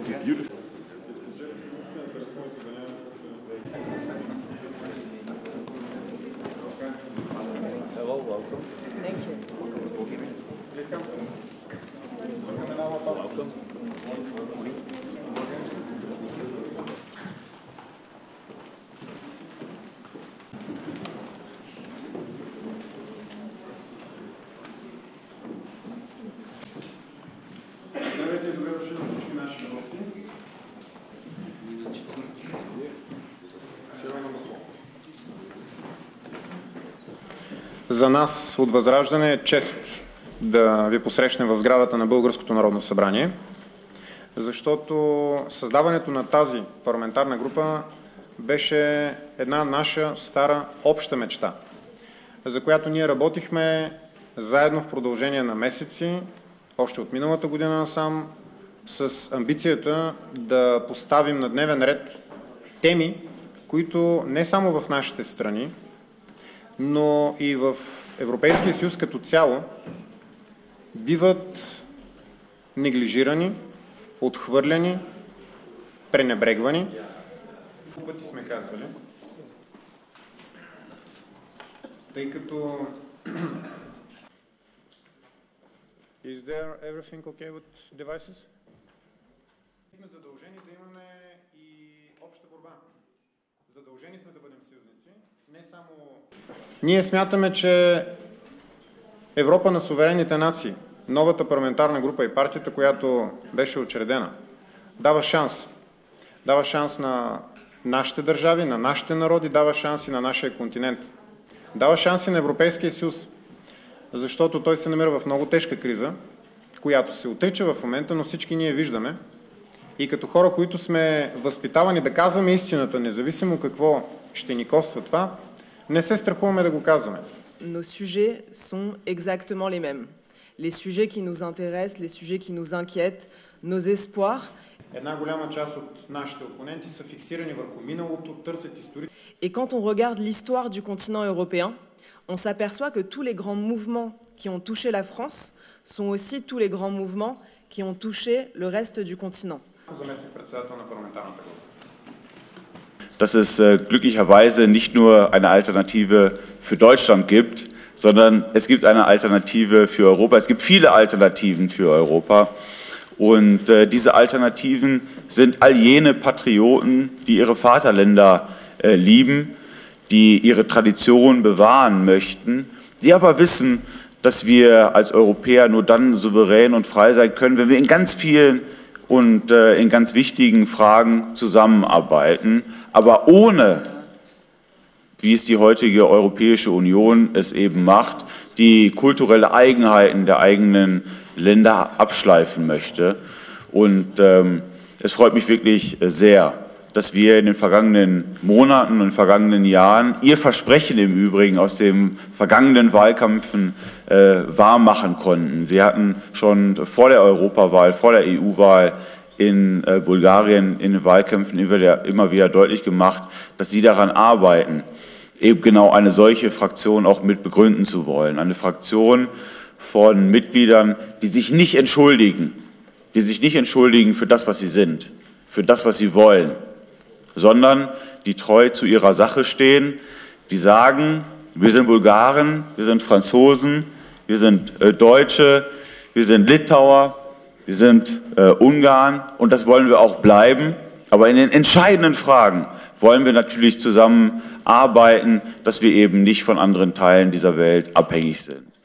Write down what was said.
It's a beautiful. Hello, welcome. Thank you. Please come. Welcome. Здравейте, добре дошли на всички наши гости. За нас от Възраждане е чест да ви посрещнем в сградата на Българското народно събрание, защото създаването на тази парламентарна група беше една наша стара обща мечта, за която ние работихме заедно в продължение на месеци, още от миналата година насам, с амбицията да поставим на дневен ред теми, които не само в нашите страни, но и в Европейския съюз като цяло биват неглижирани, отхвърляни, пренебрегвани. Пъти сме казвали, тъй като Is there everything okay with devices? Сме задължени да имаме и обща борба. Задължени сме да бъдем съюзници. Не само... Ние смятаме, че Европа на суверенните нации, новата парламентарна група и партията, която беше учредена, дава шанс. Дава шанс на нашите държави, на нашите народи, дава шанс и на нашия континент. Дава шанс и на Европейския съюз, защото той се намира в много тежка криза, която се отрича в момента, но всички ние виждаме. И като хора, които сме възпитавани да казваме истината, независимо какво ще ни коства това, не се страхуваме да го казваме. Nos sujets sont exactement les mêmes. Les sujets qui nous intéressent, les sujets qui nous inquiètent, nos espoirs. Една голяма част от нашите опоненти са фиксирани върху миналото, търсят истории. Et quand on regarde l'histoire du continent européen, on s'aperçoit que tous les grands mouvements qui ont touché la France sont aussi tous les grands mouvements qui ont touché le reste du continent. Заместник-председател на парламентарната група. Dass es glücklicherweise nicht nur eine Alternative für Deutschland gibt, sondern es gibt eine Alternative für Europa. Es gibt viele Alternativen für Europa. Und diese Alternativen sind all jene Patrioten, die ihre Vaterländer lieben, die ihre Tradition bewahren möchten, die aber wissen, dass wir als Europäer nur dann souverän und frei sein können, wenn wir in ganz vielen und in ganz wichtigen Fragen zusammenarbeiten, aber ohne, wie es die heutige Europäische Union es eben macht, die kulturelle Eigenheiten der eigenen Länder abschleifen möchte. Und es freut mich wirklich sehr, dass wir in den vergangenen Monaten und vergangenen Jahren Ihr Versprechen im Übrigen aus den vergangenen Wahlkämpfen wahrmachen konnten. Sie hatten schon vor der Europawahl, vor der EU-Wahl in Bulgarien in den Wahlkämpfen immer wieder deutlich gemacht, dass Sie daran arbeiten, eben genau eine solche Fraktion auch mit begründen zu wollen. Eine Fraktion von Mitgliedern, die sich nicht entschuldigen für das, was sie sind, für das, was sie wollen, sondern die treu zu ihrer Sache stehen, die sagen, wir sind Bulgaren, wir sind Franzosen, wir sind Deutsche, wir sind Litauer, wir sind Ungarn und das wollen wir auch bleiben. Aber in den entscheidenden Fragen wollen wir natürlich zusammenarbeiten, dass wir eben nicht von anderen Teilen dieser Welt abhängig sind.